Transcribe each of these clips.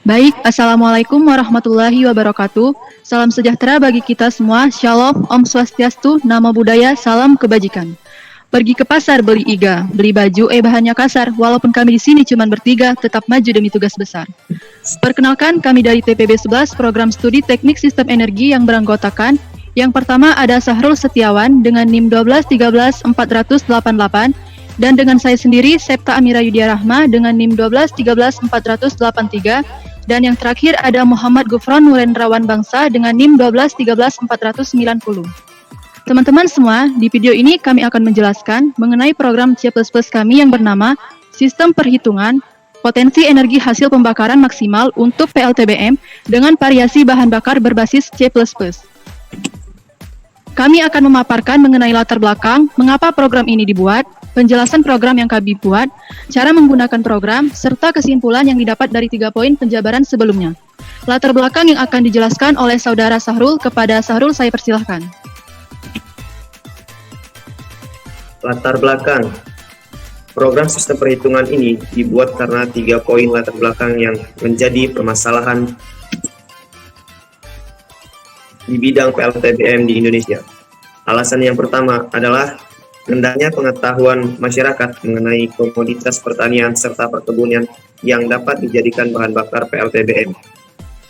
Baik, Assalamualaikum warahmatullahi wabarakatuh. Salam sejahtera bagi kita semua. Shalom, Om Swastiastu, Namo Buddhaya, salam kebajikan. Pergi ke pasar beli iga, beli baju, bahannya kasar. Walaupun kami di sini cuma bertiga, tetap maju demi tugas besar. Perkenalkan, kami dari TPB 11, Program Studi Teknik Sistem Energi yang beranggotakan. Yang pertama ada Sahrul Setiawan dengan NIM 1213488 dan dengan saya sendiri Septa Amira Yudia Rahma dengan NIM 1213483. Dan yang terakhir ada Muhammad Gufron Nurendrawan Bangsa dengan NIM 1213490. Teman-teman semua, di video ini kami akan menjelaskan mengenai program C++ kami yang bernama Sistem Perhitungan Potensi Energi Hasil Pembakaran Maksimal untuk PLTBM dengan variasi bahan bakar berbasis C++. Kami akan memaparkan mengenai latar belakang, mengapa program ini dibuat, penjelasan program yang kami buat, cara menggunakan program, serta kesimpulan yang didapat dari 3 poin penjabaran sebelumnya. Latar belakang yang akan dijelaskan oleh Saudara Sahrul. Kepada Sahrul saya persilahkan. Latar belakang. Program sistem perhitungan ini dibuat karena 3 poin latar belakang yang menjadi permasalahan di bidang PLTBM di Indonesia. Alasan yang pertama adalah rendahnya pengetahuan masyarakat mengenai komoditas pertanian serta perkebunan yang dapat dijadikan bahan bakar PLTBM.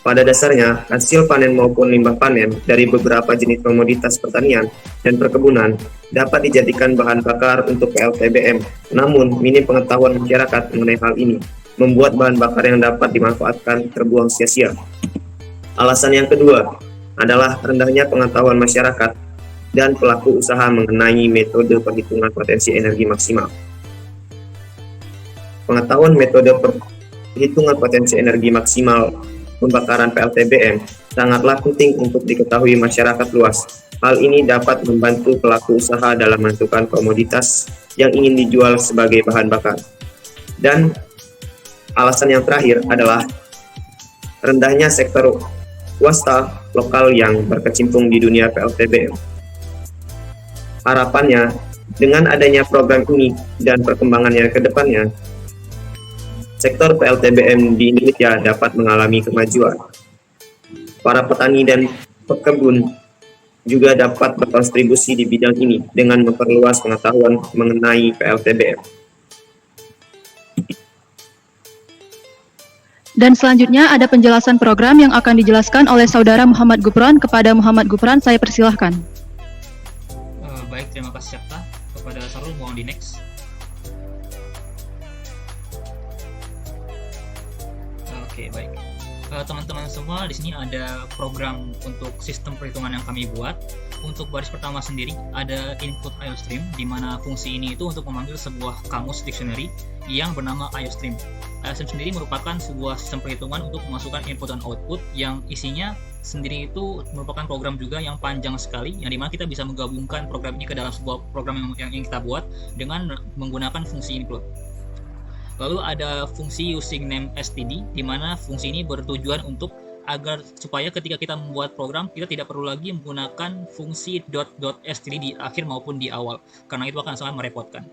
Pada dasarnya, hasil panen maupun limbah panen dari beberapa jenis komoditas pertanian dan perkebunan dapat dijadikan bahan bakar untuk PLTBM. Namun, minim pengetahuan masyarakat mengenai hal ini membuat bahan bakar yang dapat dimanfaatkan terbuang sia-sia. Alasan yang kedua adalah rendahnya pengetahuan masyarakat dan pelaku usaha mengenai metode perhitungan potensi energi maksimal. Pengetahuan metode perhitungan potensi energi maksimal pembakaran PLTBM sangatlah penting untuk diketahui masyarakat luas. Hal ini dapat membantu pelaku usaha dalam menentukan komoditas yang ingin dijual sebagai bahan bakar. Dan alasan yang terakhir adalah rendahnya sektor swasta lokal yang berkecimpung di dunia PLTBM. Harapannya, dengan adanya program ini dan perkembangannya ke depannya, sektor PLTBM di Indonesia dapat mengalami kemajuan. Para petani dan pekebun juga dapat berkontribusi di bidang ini dengan memperluas pengetahuan mengenai PLTBM. Dan selanjutnya ada penjelasan program yang akan dijelaskan oleh Saudara Muhammad Gufron. Kepada Muhammad Gufron saya persilahkan. Baik, terima kasih Septa. Kepada Sarul mohon di next. Oke, baik. Teman-teman semua, di sini ada program untuk sistem perhitungan yang kami buat. Untuk baris pertama sendiri ada input IOStream, di mana fungsi ini itu untuk memanggil sebuah kamus dictionary yang bernama IOStream. IOStream sendiri merupakan sebuah sistem perhitungan untuk memasukkan input dan output yang isinya sendiri itu merupakan program juga yang panjang sekali, yang dimana kita bisa menggabungkan program ini ke dalam sebuah program yang kita buat dengan menggunakan fungsi include. Lalu ada fungsi using name std, di mana fungsi ini bertujuan untuk agar supaya ketika kita membuat program kita tidak perlu lagi menggunakan fungsi .std di akhir maupun di awal, karena itu akan sangat merepotkan.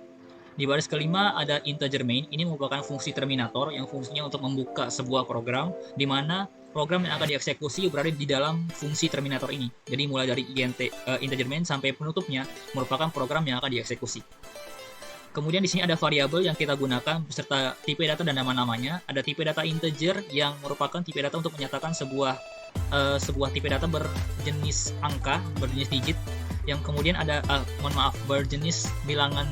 Di baris kelima ada integer main. Ini merupakan fungsi terminator yang fungsinya untuk membuka sebuah program, di mana program yang akan dieksekusi berada di dalam fungsi terminator ini. Jadi mulai dari integer main sampai penutupnya merupakan program yang akan dieksekusi. Kemudian di sini ada variabel yang kita gunakan beserta tipe data dan nama-namanya. Ada tipe data integer yang merupakan tipe data untuk menyatakan sebuah tipe data berjenis angka, berjenis digit. Yang kemudian ada berjenis bilangan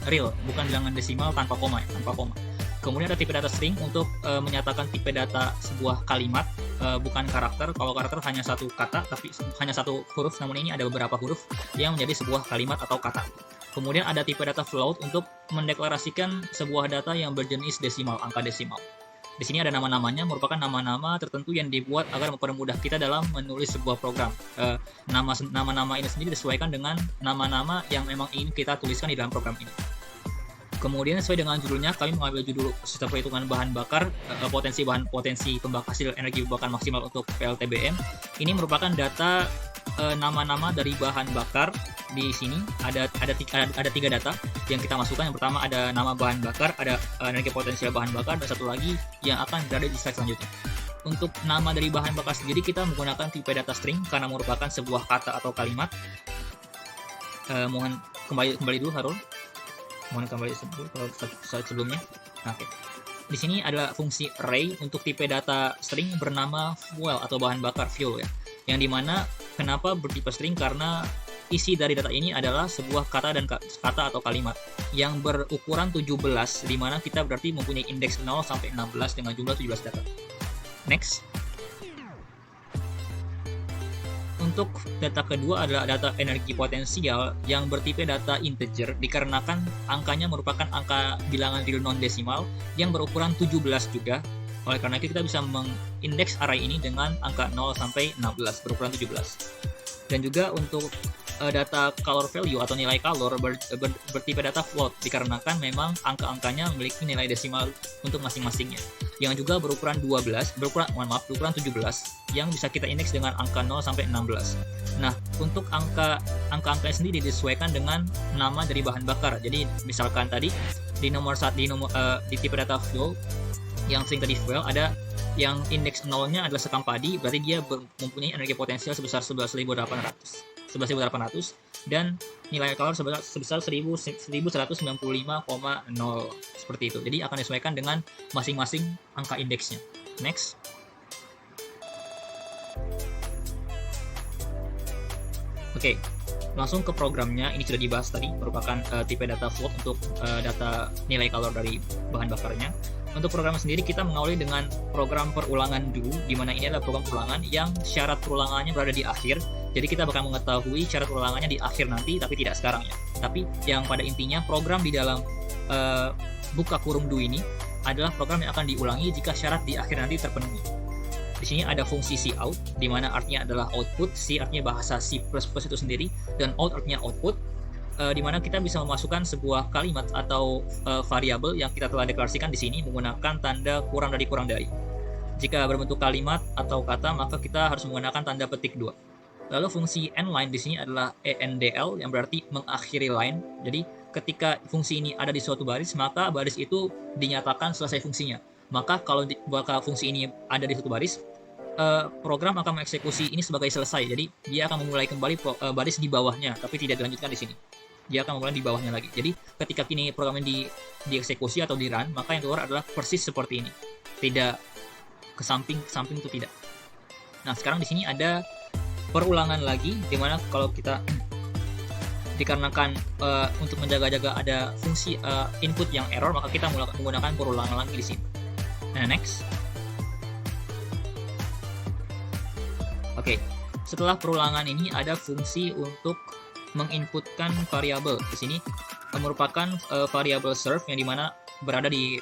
real, bukan bilangan desimal tanpa koma. Kemudian ada tipe data string untuk menyatakan tipe data sebuah kalimat, bukan karakter. Kalau karakter hanya satu kata, tapi hanya satu huruf, namun ini ada beberapa huruf yang menjadi sebuah kalimat atau kata. Kemudian ada tipe data float untuk mendeklarasikan sebuah data yang berjenis desimal, angka desimal. Di sini ada nama-namanya, merupakan nama-nama tertentu yang dibuat agar mempermudah kita dalam menulis sebuah program. Nama-nama ini sendiri disesuaikan dengan nama-nama yang memang ingin kita tuliskan di dalam program ini. Kemudian sesuai dengan judulnya, kami mengambil judul sistem perhitungan bahan bakar, potensi hasil energi pembakaran maksimal untuk PLTBM. Ini merupakan data nama-nama dari bahan bakar. Di sini ada 3 data yang kita masukkan. Yang pertama ada nama bahan bakar, ada energi potensial bahan bakar, dan satu lagi yang akan berada di slide selanjutnya. Untuk nama dari bahan bakar sendiri kita menggunakan tipe data string karena merupakan sebuah kata atau kalimat. Mohon kembali dulu Harul. Mohon kembali slide sebelumnya. Nah, oke. Di sini adalah fungsi array untuk tipe data string bernama fuel atau bahan bakar fuel ya. Yang dimana kenapa bertipe string, karena isi dari data ini adalah sebuah kata atau kalimat yang berukuran 17, di mana kita berarti mempunyai indeks 0 sampai 16 dengan jumlah 17 data. Next. Untuk data kedua adalah data energi potensial yang bertipe data integer dikarenakan angkanya merupakan angka bilangan real non-desimal yang berukuran 17 juga. Oleh karena itu kita bisa mengindeks array ini dengan angka 0 sampai 16 berukuran 17. Dan juga untuk data color value atau nilai color bertipe data float dikarenakan memang angka-angkanya memiliki nilai desimal untuk masing-masingnya, yang juga berukuran 17 yang bisa kita indeks dengan angka 0 sampai 16. Nah, untuk angka-angkanya sendiri disesuaikan dengan nama dari bahan bakar. Jadi misalkan tadi di di tipe data flow yang sering tadi fuel ada yang indeks 0-nya adalah sekam padi, berarti dia mempunyai energi potensial sebesar 11.800 dan nilai kalor sebesar 1195,0 seperti itu. Jadi akan disesuaikan dengan masing-masing angka indeksnya. Next. Oke, langsung ke programnya. Ini sudah dibahas tadi, merupakan tipe data float untuk data nilai kalor dari bahan bakarnya. Untuk program sendiri kita mengawali dengan program perulangan dulu, di mana ini adalah program perulangan yang syarat perulangannya berada di akhir. Jadi kita bakal mengetahui syarat perulangannya di akhir nanti, tapi tidak sekarang ya. Tapi yang pada intinya program di dalam buka kurung do ini adalah program yang akan diulangi jika syarat di akhir nanti terpenuhi. Di sini ada fungsi cout, di mana artinya adalah output, C artinya bahasa C++ itu sendiri, dan out artinya output. Di mana kita bisa memasukkan sebuah kalimat atau variabel yang kita telah deklarasikan di sini menggunakan tanda kurang dari. Jika berbentuk kalimat atau kata, maka kita harus menggunakan tanda petik 2. Lalu fungsi endline di sini adalah endl yang berarti mengakhiri line. Jadi ketika fungsi ini ada di suatu baris, maka baris itu dinyatakan selesai fungsinya. Maka kalau fungsi ini ada di suatu baris, program akan mengeksekusi ini sebagai selesai. Jadi dia akan memulai kembali baris di bawahnya, tapi tidak dilanjutkan di sini. Dia akan memulai di bawahnya lagi. Jadi ketika kini program ini dieksekusi atau di run, maka yang keluar adalah persis seperti ini. Tidak ke samping itu tidak. Nah, sekarang di sini ada perulangan lagi, dimana kalau kita dikarenakan untuk menjaga-jaga ada fungsi input yang error, maka kita menggunakan perulangan lagi di sini. Nah, next. Oke, setelah perulangan ini ada fungsi untuk menginputkan variabel. Di sini merupakan variabel serve yang dimana berada di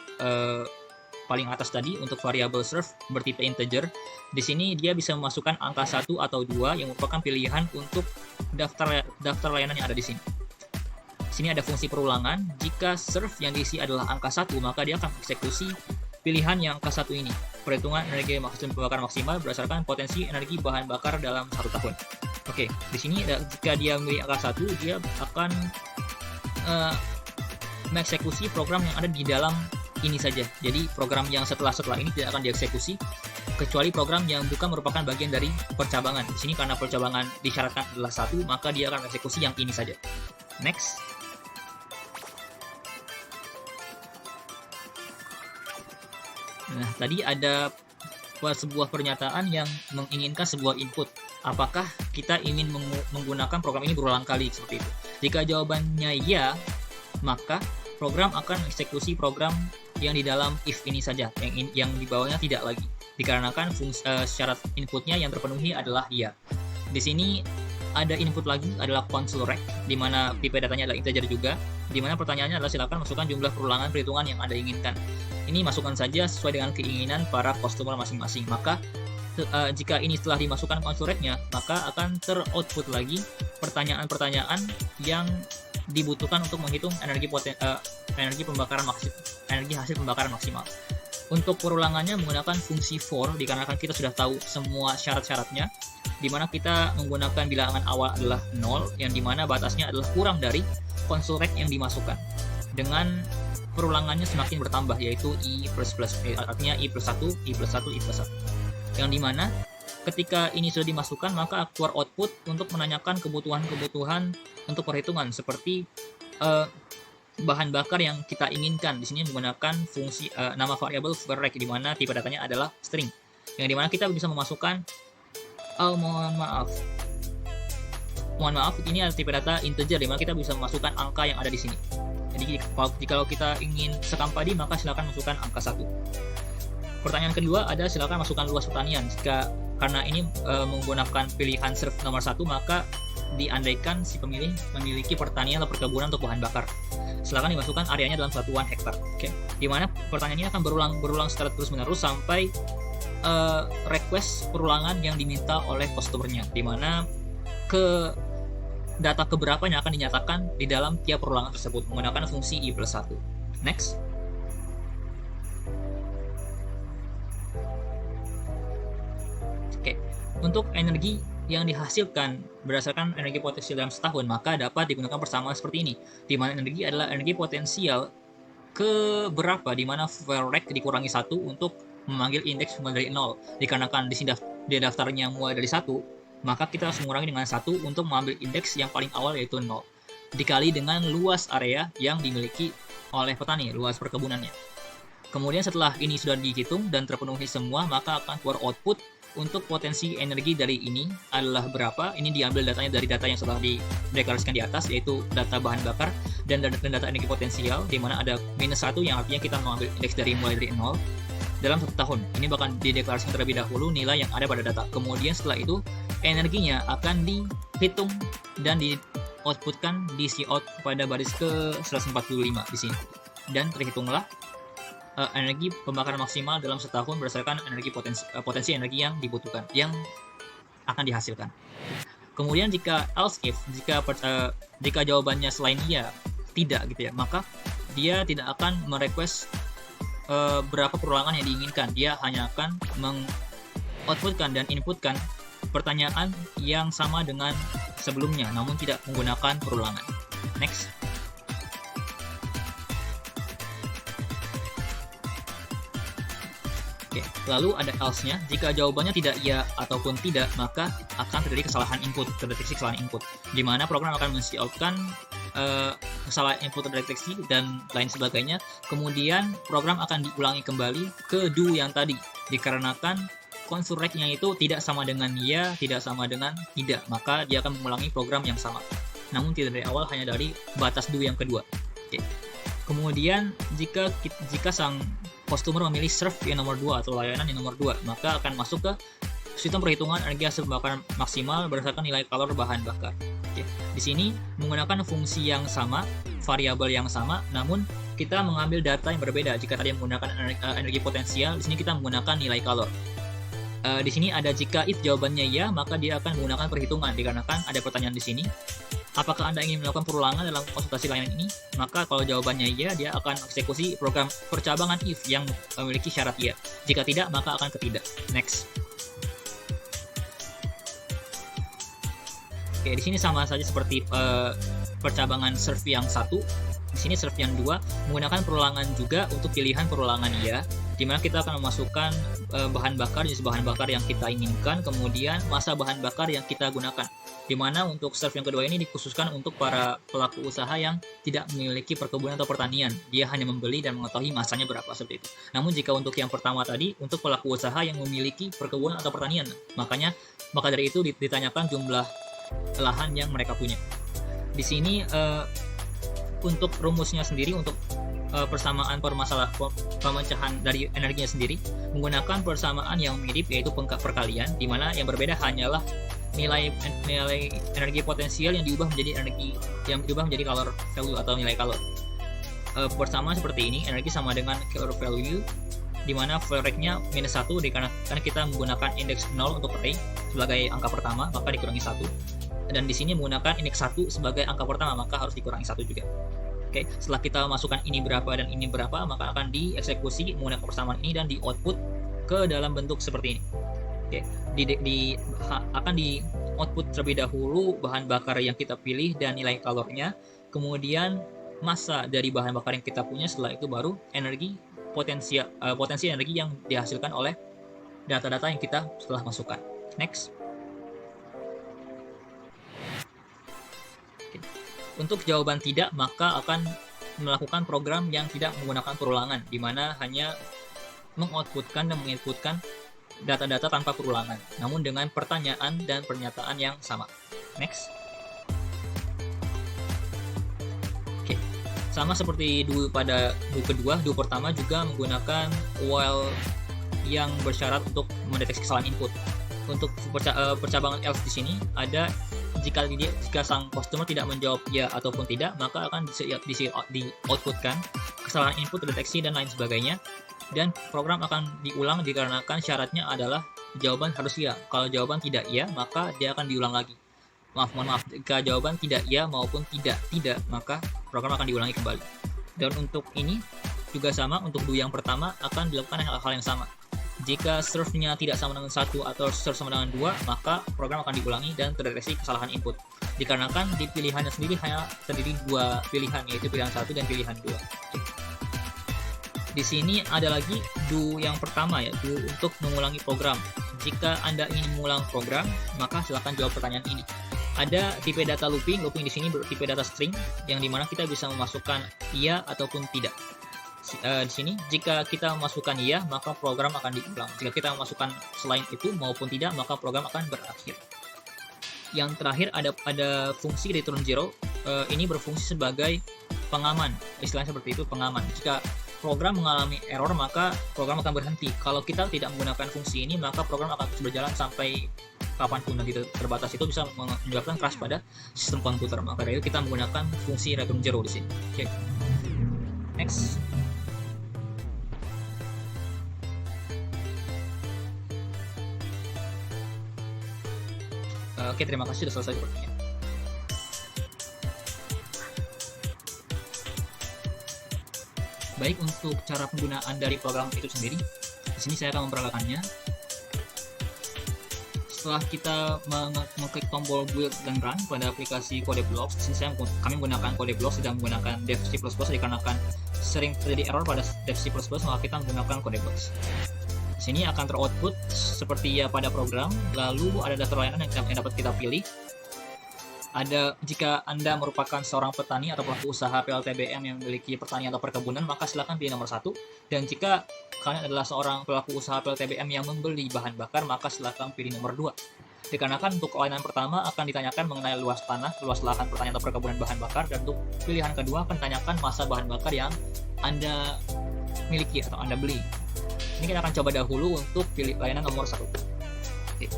paling atas tadi. Untuk variabel serve bertipe integer. Di sini dia bisa memasukkan angka 1 atau 2 yang merupakan pilihan untuk daftar layanan yang ada di sini. Di sini ada fungsi perulangan. Jika serve yang diisi adalah angka 1, maka dia akan eksekusi pilihan yang angka 1 ini. Perhitungan energi pembakaran maksimal berdasarkan potensi energi bahan bakar dalam 1 tahun. Oke, di sini jika dia memilih angka 1, dia akan mengeksekusi program yang ada di dalam ini saja. Jadi program yang setelah ini tidak akan dieksekusi, kecuali program yang bukan merupakan bagian dari percabangan. Di sini karena percabangan disyaratkan adalah 1, maka dia akan mengeksekusi yang ini saja. Next. Nah, tadi ada sebuah pernyataan yang menginginkan sebuah input. Apakah kita ingin menggunakan program ini berulang kali seperti itu? Jika jawabannya ya, maka program akan mengeksekusi program yang di dalam if ini saja, yang di bawahnya tidak lagi. Dikarenakan syarat inputnya yang terpenuhi adalah ya. Di sini ada input lagi adalah console rec, di mana tipe datanya adalah integer juga. Di mana pertanyaannya adalah silakan masukkan jumlah perulangan perhitungan yang Anda inginkan. Ini masukkan saja sesuai dengan keinginan para customer masing-masing. Maka jika ini setelah dimasukkan console rec-nya, maka akan ter-output lagi pertanyaan-pertanyaan yang dibutuhkan untuk menghitung energi hasil pembakaran maksimal. Untuk perulangannya menggunakan fungsi for, dikarenakan kita sudah tahu semua syarat-syaratnya, di mana kita menggunakan bilangan awal adalah 0, yang dimana batasnya adalah kurang dari console rec yang dimasukkan. Dengan perulangannya semakin bertambah, yaitu i++, artinya i+1, i+1, i+1. yang dimana ketika ini sudah dimasukkan maka keluar output untuk menanyakan kebutuhan-kebutuhan untuk perhitungan seperti bahan bakar yang kita inginkan. Di sini menggunakan fungsi nama variabel varrec di mana tipe datanya adalah string, yang dimana kita bisa memasukkan mohon maaf ini ada tipe data integer di mana kita bisa memasukkan angka yang ada di sini. Jadi jika kita ingin sekam padi maka silakan masukkan angka 1. Pertanyaan kedua ada silakan masukkan luas pertanian. Karena ini menggunakan pilihan serve nomor 1 maka diandaikan si pemilih memiliki pertanian atau perkebunan untuk bahan bakar. Silakan dimasukkan areanya dalam satuan hektar. Di mana pertanyaan ini akan berulang secara terus-menerus sampai request perulangan yang diminta oleh customer-nya, di mana data keberapa yang akan dinyatakan di dalam tiap perulangan tersebut menggunakan fungsi i+1. Next. Untuk energi yang dihasilkan berdasarkan energi potensial dalam setahun, maka dapat digunakan persamaan seperti ini, di mana energi adalah energi potensial keberapa, di mana varrec dikurangi 1 untuk memanggil indeks mulai dari 0. Dikarenakan di sini daftarnya mulai dari 1, maka kita harus mengurangi dengan 1 untuk mengambil indeks yang paling awal yaitu 0, dikali dengan luas area yang dimiliki oleh petani, luas perkebunannya. Kemudian setelah ini sudah dihitung dan terpenuhi semua, maka akan keluar output untuk potensi energi dari ini adalah berapa. Ini diambil datanya dari data yang sudah dideklarasikan di atas, yaitu data bahan bakar dan data energi potensial, di mana ada -1 yang artinya kita mengambil indeks mulai dari 0 dalam 1 tahun. Ini bahkan dideklarasikan terlebih dahulu nilai yang ada pada data. Kemudian setelah itu energinya akan dihitung dan di-outputkan di cout pada baris ke 145 di sini. Dan terhitunglah energi pembakaran maksimal dalam setahun berdasarkan energi potensi energi yang dibutuhkan, yang akan dihasilkan. Kemudian jika else if, jika jawabannya selain iya tidak gitu ya, maka dia tidak akan merequest berapa perulangan yang diinginkan. Dia hanya akan mengoutputkan dan inputkan pertanyaan yang sama dengan sebelumnya, namun tidak menggunakan perulangan. Next. Oke, lalu ada else-nya. Jika jawabannya tidak iya ataupun tidak, maka akan terjadi terdeteksi kesalahan input, di mana program akan men-cout-kan kesalahan input terdeteksi dan lain sebagainya. Kemudian program akan diulangi kembali ke do yang tadi, dikarenakan konsur rec-nya itu tidak sama dengan ya, tidak sama dengan tidak, maka dia akan mengulangi program yang sama, namun tidak dari awal, hanya dari batas do yang kedua. Oke. Kemudian jika sang customer memilih serve yang nomor 2 atau layanan yang nomor 2, maka akan masuk ke sistem perhitungan energi hasil pembakaran maksimal berdasarkan nilai kalor bahan bakar. Oke. Di sini menggunakan fungsi yang sama, variabel yang sama, namun kita mengambil data yang berbeda. Jika tadi menggunakan energi potensial, di sini kita menggunakan nilai kalor. Di sini ada jika if jawabannya ya, maka dia akan menggunakan perhitungan, dikarenakan ada pertanyaan di sini. Apakah Anda ingin melakukan perulangan dalam konsultasi layanan ini? Maka kalau jawabannya iya, dia akan eksekusi program percabangan if yang memiliki syarat iya. Jika tidak, maka akan ke tidak. Next. Oke, di sini sama saja seperti percabangan serve yang 1. Di sini serve yang 2 menggunakan perulangan juga untuk pilihan perulangan iya, di mana kita akan memasukkan bahan bakar, jenis bahan bakar yang kita inginkan, kemudian masa bahan bakar yang kita gunakan. Di mana untuk serve yang kedua ini dikhususkan untuk para pelaku usaha yang tidak memiliki perkebunan atau pertanian. Dia hanya membeli dan mengetahui masanya berapa, seperti itu. Namun jika untuk yang pertama tadi, untuk pelaku usaha yang memiliki perkebunan atau pertanian, maka dari itu ditanyakan jumlah lahan yang mereka punya. Di sini untuk rumusnya sendiri, untuk persamaan pemecahan dari energinya sendiri menggunakan persamaan yang mirip, yaitu perkalian, di mana yang berbeda hanyalah nilai energi potensial yang diubah menjadi kalor value atau nilai kalor. Persamaan seperti ini, energi sama dengan calor value, di mana varrec-nya -1 dikarenakan kita menggunakan indeks 0 untuk array sebagai angka pertama, maka dikurangi 1. Dan di sini menggunakan indeks 1 sebagai angka pertama, maka harus dikurangi 1 juga. Oke, setelah kita masukkan ini berapa dan ini berapa, maka akan dieksekusi menggunakan persamaan ini dan di output ke dalam bentuk seperti ini. Oke, akan di output terlebih dahulu bahan bakar yang kita pilih dan nilai kalornya, kemudian massa dari bahan bakar yang kita punya, setelah itu baru potensi energi yang dihasilkan oleh data-data yang kita telah masukkan. Next. Oke. Untuk jawaban tidak, maka akan melakukan program yang tidak menggunakan perulangan, di mana hanya mengoutputkan dan menginputkan data-data tanpa perulangan, namun dengan pertanyaan dan pernyataan yang sama. Next. Oke, sama seperti do pada do kedua, do pertama juga menggunakan while yang bersyarat untuk mendeteksi kesalahan input. Untuk percabangan else di sini ada jika sang customer tidak menjawab ya ataupun tidak, maka akan di-outputkan kesalahan input, deteksi, dan lain sebagainya. Dan program akan diulang dikarenakan syaratnya adalah jawaban harus ya. Kalau jawaban tidak ya, maka dia akan diulang lagi. Mohon maaf, jika jawaban tidak ya maupun tidak, maka program akan diulangi kembali. Dan untuk ini juga sama, untuk do yang pertama akan dilakukan hal-hal yang sama. Jika serve-nya tidak sama dengan 1 atau serve sama dengan 2, maka program akan diulangi dan terdeteksi kesalahan input. Dikarenakan di pilihannya sendiri hanya terdiri 2 pilihan, yaitu pilihan 1 dan pilihan 2. Di sini ada lagi do yang pertama, ya, do untuk mengulangi program. Jika Anda ingin mengulang program, maka silakan jawab pertanyaan ini. Ada tipe data looping di sini bertipe data string, yang dimana kita bisa memasukkan iya ataupun tidak. Di sini jika kita memasukkan iya, maka program akan diulang. Jika kita memasukkan selain itu maupun tidak, maka program akan berakhir. Yang terakhir ada fungsi return zero. Ini berfungsi sebagai pengaman, istilahnya seperti itu, pengaman. Jika program mengalami error, maka program akan berhenti. Kalau kita tidak menggunakan fungsi ini, maka program akan terus berjalan sampai kapanpun nanti terbatas. Itu bisa menyebabkan crash pada sistem komputer. Maka dari itu kita menggunakan fungsi return zero di sini. Oke. Next. Oke, terima kasih sudah selesai sepertinya. Baik, untuk cara penggunaan dari program itu sendiri, di sini saya akan memperagakannya. Setelah kita mengklik tombol build dan run pada aplikasi CodeBlocks, di sini kami menggunakan CodeBlocks, tidak menggunakan Dev C++, dikarenakan sering terjadi error pada Dev C++, maka kita menggunakan CodeBlocks. Di sini akan teroutput seperti ya pada program, lalu ada daftar layanan yang dapat kita pilih. Ada, jika Anda merupakan seorang petani atau pelaku usaha PLTBM yang memiliki pertanian atau perkebunan, maka silakan pilih nomor 1. Dan jika kalian adalah seorang pelaku usaha PLTBM yang membeli bahan bakar, maka silakan pilih nomor 2. Dikarenakan untuk layanan pertama akan ditanyakan mengenai luas tanah, luas lahan pertanian atau perkebunan bahan bakar, dan untuk pilihan kedua akan ditanyakan masa bahan bakar yang Anda miliki atau Anda beli. Ini kita akan coba dahulu untuk pilih layanan nomor 1. Oke.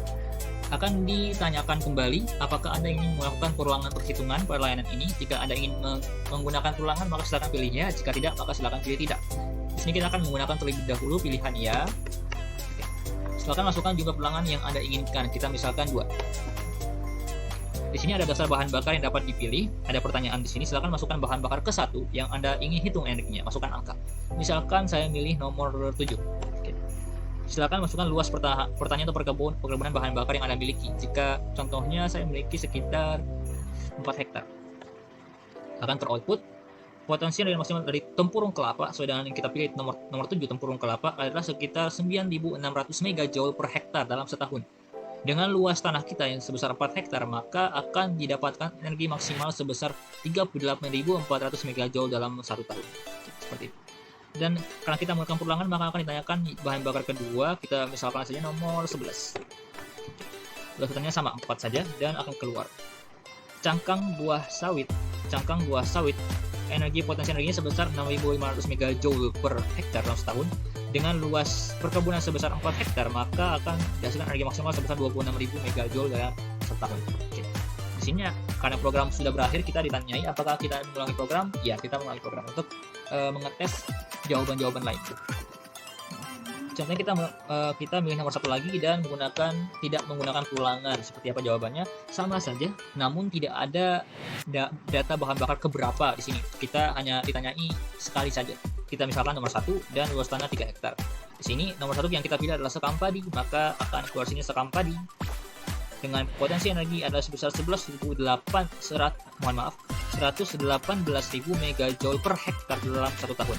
Akan ditanyakan kembali apakah Anda ingin melakukan perulangan perhitungan pada layanan ini. Jika Anda ingin menggunakan perulangan, maka silakan pilihnya. Jika tidak, maka silakan pilih tidak. Di sini kita akan menggunakan terlebih dahulu pilihan ya. Oke. Silakan masukkan jumlah perulangan yang Anda inginkan. Kita misalkan 2. Di sini ada dasar bahan bakar yang dapat dipilih. Ada pertanyaan di sini. Silakan masukkan bahan bakar ke 1 yang Anda ingin hitung energinya. Masukkan angka. Misalkan saya milih nomor 7. Silakan masukkan luas pertanian atau perkebunan bahan bakar yang Anda miliki. Jika contohnya saya memiliki sekitar 4 hektar. Akan teroutput potensi dari maksimal dari tempurung kelapa sesuai dengan yang kita pilih nomor 7 tempurung kelapa adalah sekitar 9.600 MJ per hektar dalam setahun. Dengan luas tanah kita yang sebesar 4 hektar, maka akan didapatkan energi maksimal sebesar 38.400 MJ dalam 1 tahun. Seperti itu. Dan karena kita melakukan perulangan, maka akan ditanyakan bahan bakar kedua. Kita misalkan saja nomor 11. Urutannya sama 4 saja dan akan keluar. Cangkang buah sawit, potensi energinya sebesar 6.500 MJ per hektar dalam setahun. Dengan luas perkebunan sebesar 4 hektar, maka akan dihasilkan energi maksimal sebesar 26.000 MJ dalam setahun. Oke. Di sini karena program sudah berakhir, kita ditanyai apakah kita mengulangi program. Ya, kita mengulangi program untuk mengetes jawaban-jawaban lain. Contohnya kita milih nomor 1 lagi dan tidak menggunakan perulangan. Seperti apa jawabannya? Sama saja, namun tidak ada data bahan bakar keberapa di sini. Kita hanya ditanyai sekali saja. Kita misalkan nomor 1 dan luas tanah 3 hektar. Di sini nomor 1 yang kita pilih adalah sekam padi, maka akan keluar sini sekam padi dengan potensi energi adalah sebesar 118.000 MJ per hektar dalam 1 tahun.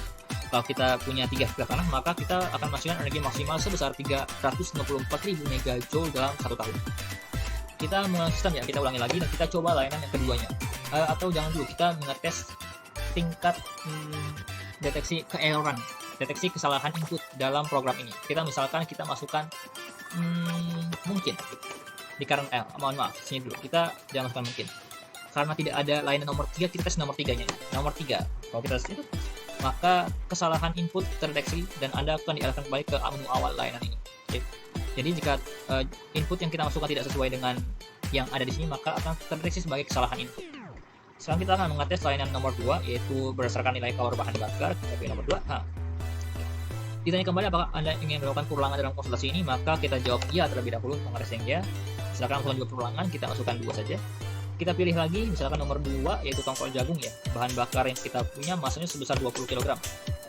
Kalau kita punya 3 sebelah kanan, maka kita akan menghasilkan energi maksimal sebesar 364.000 megajoule dalam 1 tahun. Kita sistem ya, kita ulangi lagi dan kita coba layanan yang keduanya. Atau jangan dulu, kita ngetes tingkat deteksi keerroran, deteksi kesalahan input dalam program ini. Kita misalkan kita masukkan mungkin di current mohon maaf, sini dulu. Kita jangan masukkan mungkin. Karena tidak ada layanan nomor 3, kita tes nomor 3-nya. Nomor 3. Kalau kita tes itu, maka kesalahan input terdeteksi dan Anda akan diarahkan kembali ke menu awal layanan ini. Oke. Jadi jika input yang kita masukkan tidak sesuai dengan yang ada di sini, maka akan terdeteksi sebagai kesalahan input. Sekarang kita akan mengetes layanan nomor 2, yaitu berdasarkan nilai kalori bahan bakar. Kita pilih nomor 2. Ditanya kembali apakah Anda ingin melakukan perulangan dalam konsultasi ini, maka kita jawab iya terlebih dahulu untuk mengetes yang ya. Silakan langsung juga perulangan, kita masukkan 2 saja. Kita pilih lagi, misalkan nomor 2, yaitu tongkol jagung ya. Bahan bakar yang kita punya masanya sebesar 20 kg.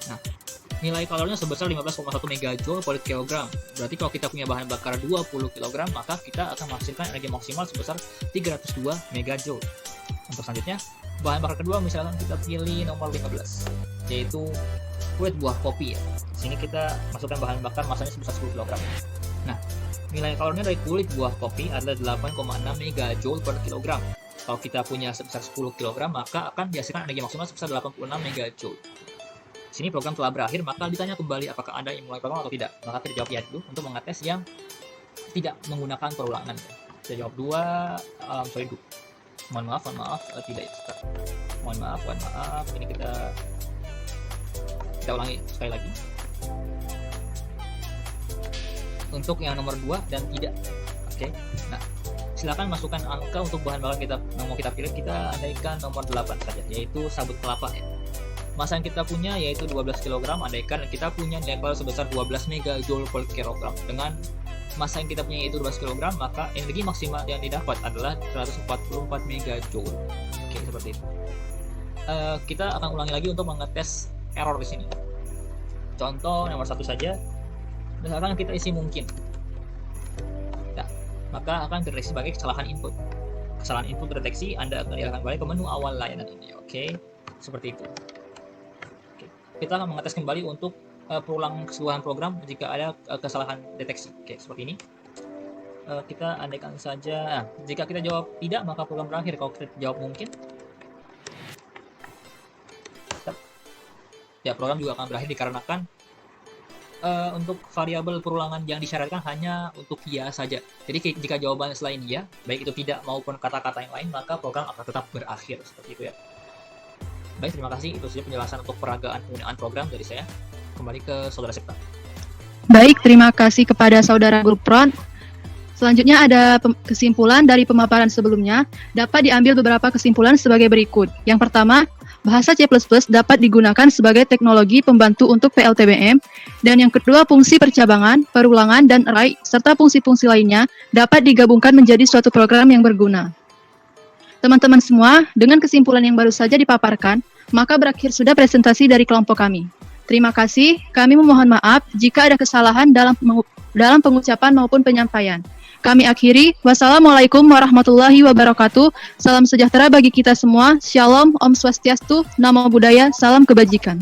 Nah, nilai kalorinya sebesar 15,1 megajoule per kilogram. Berarti kalau kita punya bahan bakar 20 kg, maka kita akan menghasilkan energi maksimal sebesar 302 megajoule. Untuk selanjutnya, bahan bakar kedua misalkan kita pilih nomor 15, yaitu kulit buah kopi ya. Sini kita masukkan bahan bakar masanya sebesar 10 kg. Nah, nilai kalorinya dari kulit buah kopi adalah 8,6 megajoule per kilogram. Kalau kita punya sebesar 10 kg, maka akan dihasilkan energi maksimal sebesar 86 megajoule. Sini program telah berakhir, maka ditanya kembali apakah Anda ingin mulai program atau tidak. Maka kita jawab ya dulu untuk mengetes yang tidak menggunakan perulangan. Kita jawab 2, mohon maaf, tidak ya. Mohon maaf, ini kita ulangi sekali lagi. Untuk yang nomor 2 dan tidak. Oke. Nah, silakan masukkan angka untuk bahan bakar kita mau kita pilih. Kita andaikan nomor 8 saja, yaitu sabut kelapa ya. Masa yang kita punya yaitu 12 kg, andaikan kita punya nilai kalori sebesar 12 megajoule per kilogram. Dengan masa yang kita punya yaitu 12 kg, maka energi maksimal yang didapat adalah 144 megajoule. Oke, seperti itu. Kita akan ulangi lagi untuk mengetes error di sini. Contoh nomor 1 saja. Misalkan kita isi mungkin. Nah, maka akan terdeteksi sebagai kesalahan input. Kesalahan input terdeteksi, Anda akan diarahkan kembali ke menu awal layanan ini. Oke, seperti itu. Oke. Kita akan mengetes kembali untuk perulang keseluruhan program jika ada kesalahan deteksi. Oke, seperti ini. Kita andaikan saja, jika kita jawab tidak, maka program berakhir. Kalau kita jawab mungkin, ya program juga akan berakhir dikarenakan untuk variabel perulangan yang disyaratkan hanya untuk ya saja. Jadi jika jawabannya selain ya, baik itu tidak maupun kata-kata yang lain, maka program akan tetap berakhir seperti itu ya. Baik, terima kasih. Itu saja penjelasan untuk peragaan penggunaan program dari saya. Kembali ke Saudara Septa. Baik, terima kasih kepada Saudara Gurpron. Selanjutnya ada kesimpulan dari pemaparan sebelumnya. Dapat diambil beberapa kesimpulan sebagai berikut. Yang pertama, bahasa C++ dapat digunakan sebagai teknologi pembantu untuk PLTBM, dan yang kedua, fungsi percabangan, perulangan, dan array, serta fungsi-fungsi lainnya dapat digabungkan menjadi suatu program yang berguna. Teman-teman semua, dengan kesimpulan yang baru saja dipaparkan, maka berakhir sudah presentasi dari kelompok kami. Terima kasih, kami memohon maaf jika ada kesalahan dalam pengucapan maupun penyampaian. Kami akhiri, wassalamualaikum warahmatullahi wabarakatuh. Salam sejahtera bagi kita semua. Shalom, Om Swastiastu, Namo Buddhaya, salam kebajikan.